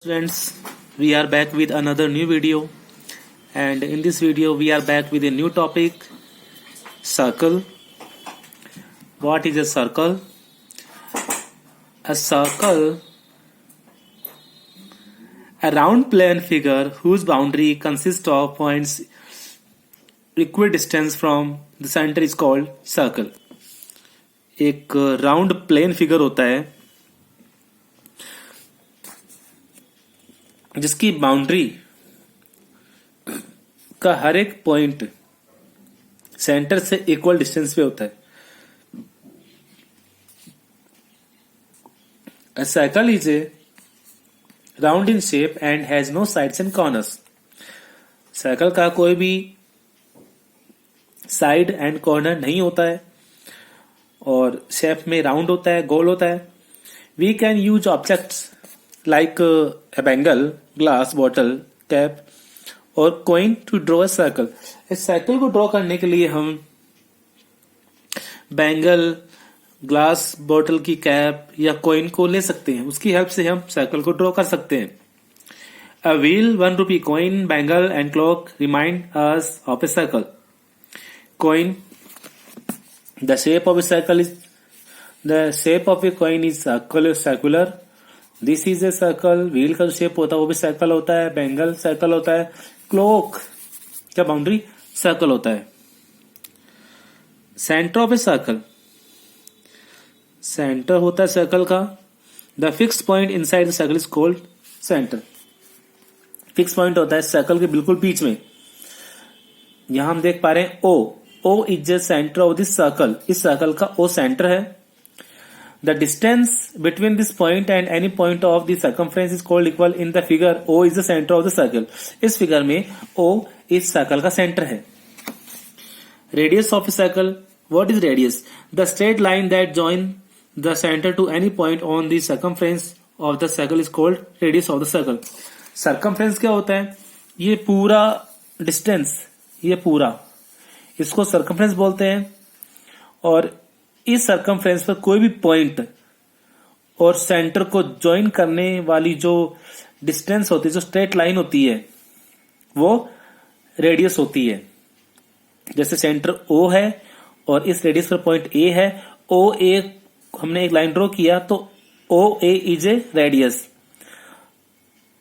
Friends, we are back with another new video, and in this video we are back with a new topic: circle. What is a circle? A circle, a round plane figure whose boundary consists of points equidistant from the center is called circle. एक round plane figure होता है जिसकी boundary का हर एक point centre से equal distance पे होता है. A circle is a round in shape and has no sides and corners. Circle का कोई भी साइड एंड कॉर्नर नहीं होता है और शेप में राउंड होता है, गोल होता है. We can use objects like a bangle, glass bottle, cap और coin to draw a circle. इस सर्कल को ड्रॉ करने के लिए हम बैंगल, ग्लास बॉटल की कैप या कॉइन को ले सकते हैं. उसकी हेल्प से हम सर्कल को ड्रॉ कर सकते हैं. A wheel, 1 rupee coin, bangle and clock remind us of a circle. Coin. The shape of a coin is circular. This is a circle. Wheel का जो शेप होता है वो भी सर्कल होता है. बैंगल सर्कल होता है. क्लॉक का बाउंड्री सर्कल होता है. Centre of a circle, centre होता है सर्कल का. The fix point inside the circle is called centre. Fix point होता है सर्कल के बिल्कुल बीच में. यहां हम देख पा रहे हैं O is the centre of this circle. इस सर्कल का ओ सेंटर है. The distance between this point and any point of the circumference is called equal. In the figure, O is the center of the circle. इस figure में O इस circle का centre है. Radius of a circle. What is radius? The straight line that join the center to any point on the circumference of the circle is called radius of the circle. Circumference क्या होता है? ये पूरा distance, ये पूरा, इसको circumference बोलते हैं. और इस सर्कमफ्रेंस पर कोई भी पॉइंट और सेंटर को ज्वाइन करने वाली जो डिस्टेंस होती है, जो स्ट्रेट लाइन होती है, वो रेडियस होती है. जैसे सेंटर O है और इस रेडियस पर पॉइंट A है. OA हमने एक लाइन ड्रॉ किया तो OA is a radius.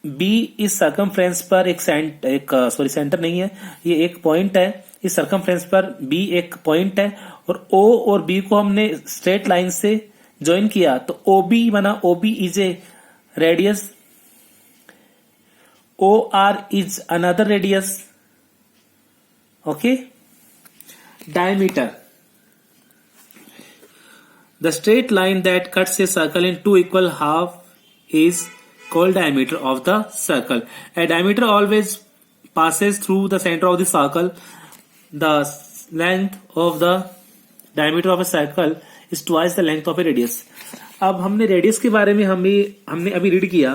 B इस सर्कमफ्रेंस पर सेंटर नहीं है, ये एक पॉइंट है. इस सर्कमफ्रेंस पर B एक पॉइंट है और O और B को हमने स्ट्रेट लाइन से ज्वाइन किया तो OB बना. OB is a radius. OR is another radius. Okay. Diameter. The straight line that cuts a circle in two equal half is called diameter of the circle. A diameter always passes through the center of the circle. The length of the diameter of a circle is twice the length of a radius. अब हमने radius के बारे में हमने अभी read किया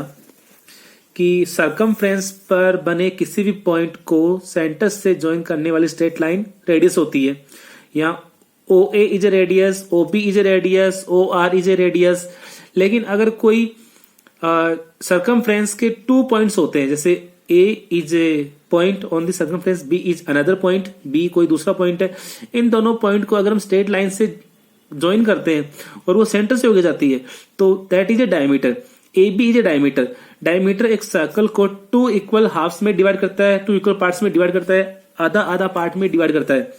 कि circumference पर बने किसी भी पॉइंट को सेंटर से ज्वाइन करने वाली स्ट्रेट लाइन रेडियस होती है. यहाँ OA is a radius, OB is a radius, OR is a radius. लेकिन अगर कोई सर्कमफ्रेंस के 2 पॉइंट्स होते हैं, जैसे A is a point on the circumference, B is another point, B कोई दूसरा पॉइंट है. इन दोनों पॉइंट को अगर हम स्ट्रेट लाइन से ज्वाइन करते हैं और वो सेंटर से होके जाती है तो that is a diameter. AB is a diameter. Diameter एक सर्कल को 2 इक्वल हाफ्स में डिवाइड करता है, 2 इक्वल पार्ट्स में डिवाइड करता है, आधा आधा पार्ट में डिवाइड करता है.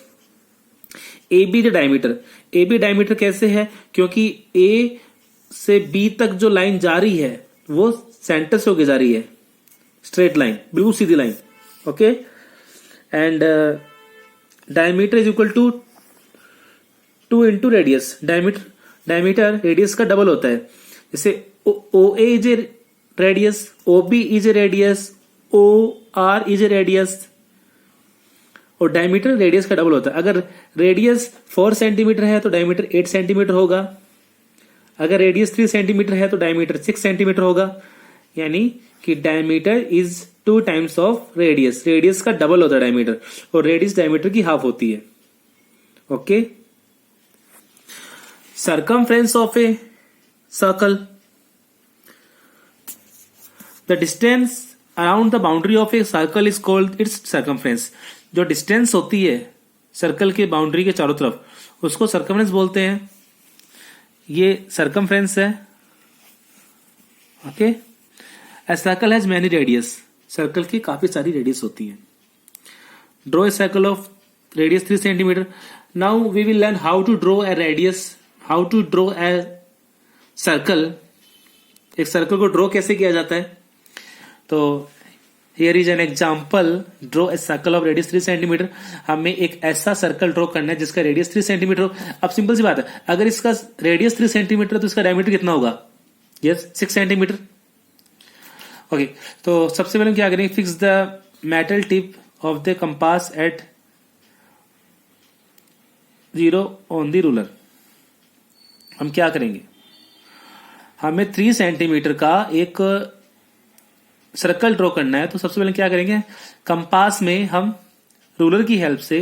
AB is a diameter. AB diameter कैसे है? क्योंकि A से B तक जो लाइन जा रही है वो सेंटर से होके जा रही है, स्ट्रेट लाइन, बिल्कुल सीधी line. Okay. And diameter is equal to 2 into radius. Diameter radius का डबल होता है. जैसे OA is a radius, OB is a radius, OR is a radius और डायमीटर रेडियस का डबल होता है. अगर रेडियस 4 सेंटीमीटर है तो डायमीटर 8 सेंटीमीटर होगा. अगर रेडियस 3 सेंटीमीटर है तो डायमीटर 6 सेंटीमीटर होगा. यानी कि diameter is 2 times of radius. Radius का डबल होता है डायमीटर और रेडियस डायमीटर की हाफ होती है. Okay. Circumference of a circle. The distance around the boundary of a circle is called its circumference. जो डिस्टेंस होती है सर्कल के बाउंड्री के चारों तरफ उसको सर्कमफ्रेंस बोलते हैं। ये सर्कमफ्रेंस है। Okay, a circle has many radius. Circle की काफी सारी रेडियस होती है। Draw a circle of radius 3 centimetre. Now we will learn how to draw a radius, how to draw a circle. एक सर्कल को ड्रॉ कैसे किया जाता है? तो here is an example, draw a circle of radius 3 centimetre. हमें एक ऐसा सर्कल ड्रॉ करना है जिसका रेडियस 3 सेंटीमीटर हो। अब सिंपल सी बात है, अगर इसका रेडियस 3 सेंटीमीटर तो इसका डायमीटर कितना होगा? Yes, 6 centimetre. ओके, तो सबसे पहले हम क्या करेंगे, fix the metal tip of the compass at 0 on the ruler. हम क्या करेंगे, हमें 3 सेंटीमीटर का एक सर्कल ड्रॉ करना है। तो सबसे पहले क्या करेंगे, कंपास में हम रूलर की हेल्प से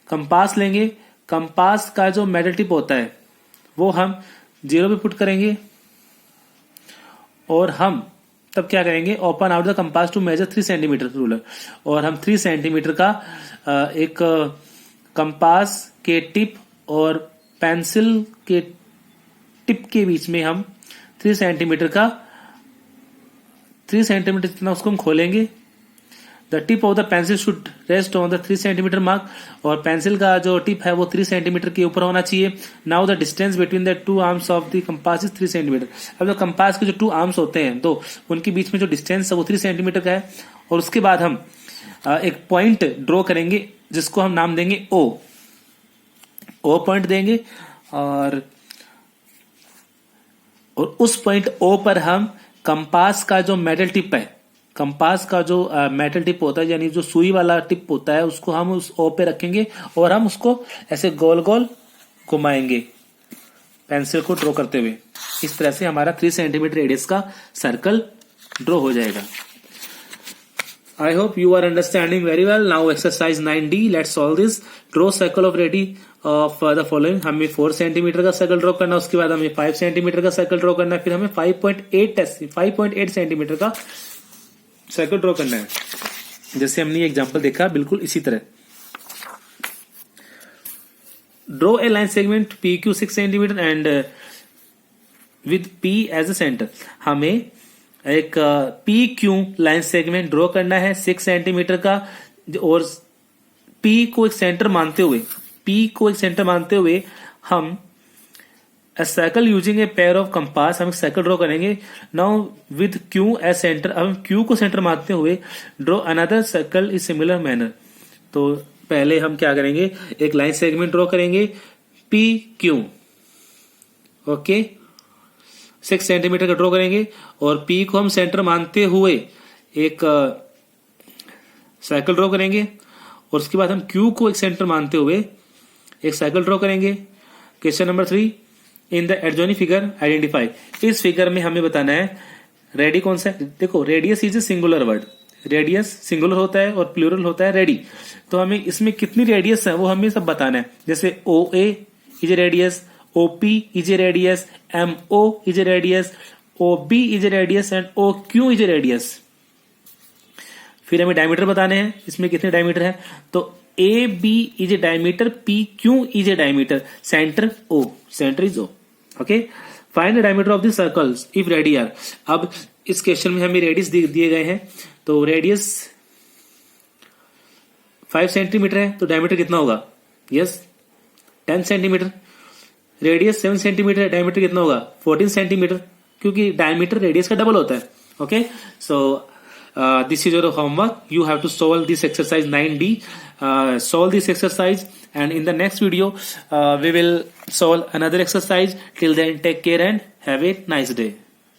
कंपास लेंगे। कंपास का जो मेटल टिप होता है वो हम 0 पे पुट करेंगे और हम तब क्या करेंगे, open out the compass to measure 3 centimetre ruler. और हम 3 सेंटीमीटर का एक कंपास के टिप और पेंसिल के टिप के बीच में हम 3 सेंटीमीटर जितना उसको हम खोलेंगे। The tip of the pencil should rest on the 3 centimetre mark. और पेंसिल का जो टिप है वो 3 सेंटीमीटर के ऊपर होना चाहिए। Now the distance between the 2 arms of the compass is 3 centimetre. अब जो कंपास के जो 2 आर्म्स होते हैं तो उनके बीच में जो डिस्टेंस है वो 3 सेंटीमीटर का है। और उसके बाद हम एक पॉइंट ड्रॉ करेंगे जिसको हम नाम देंगे O पॉइंट देंगे। और उस पॉइंट O पर हम कंपास का जो मेटल टिप है, कंपास का जो मेटल टिप होता है यानी जो सुई वाला टिप होता है, उसको हम उस O पे रखेंगे और हम उसको ऐसे गोल गोल घुमाएंगे पेंसिल को ड्रॉ करते हुए। इस तरह से हमारा 3 सेंटीमीटर रेडियस का सर्कल ड्रॉ हो जाएगा। I hope you are understanding very well. Now exercise 9D. Let's solve this. Draw circle of radius of the following. हमें 4 सेंटीमीटर का सर्कल ड्रॉ करना है, उसके बाद हमें 5 सेंटीमीटर का सर्कल ड्रॉ करना है, फिर हमें 5.8 सेंटीमीटर का सर्कल ड्रॉ करना है। जैसे हमने ये एग्जांपल देखा बिल्कुल इसी तरह। Draw a line segment PQ 6 centimetre and with P as a centre. हमें एक PQ लाइन सेगमेंट ड्रॉ करना है 6 सेंटीमीटर का और P को एक सेंटर मानते हुए हम circle using a pair of compass, हम एक सर्कल ड्रॉ करेंगे। Now with Q as centre, अब हम Q को सेंटर मानते हुए draw another circle is similar manner. तो पहले हम क्या करेंगे, एक लाइन सेगमेंट ड्रॉ करेंगे PQ। ओके, 6 सेंटीमीटर का ड्रॉ करेंगे और P को हम सेंटर मानते हुए एक सर्कल ड्रॉ करेंगे और उसके बाद हम Q को एक सेंटर मानते हुए एक सर्कल ड्रॉ करेंगे। Question number 3, in the adjoining figure identify. इस फिगर में हमें बताना है रेडी कौन सा है। देखो, radius is a singular word, radius singular होता है और प्लूरल होता है रेडी। तो हमें इसमें कितनी रेडियस है वो हमें सब बताना है। जैसे OA is a radius, OP is a radius, MO is a radius, OB is a radius and OQ is a radius। फिर हमें डायमीटर बताने हैं, इसमें कितने डायमीटर है। तो AB is a diameter, PQ is a diameter, center O, center is O। Okay, find the diameter of the circles if radii are. अब इस क्वेश्चन में हमें रेडियस दिए गए हैं। तो रेडियस 5 सेंटीमीटर है तो डायमीटर कितना होगा? Yes, 10 centimetre. रेडियस 7 सेंटीमीटर है, डायमीटर कितना होगा? 14 सेंटीमीटर, क्योंकि डायमीटर रेडियस का डबल होता है। Okay, so this is your homework. You have to solve this exercise 9D. Solve this exercise and in the next video we will solve another exercise. Till then, take care and have a nice day.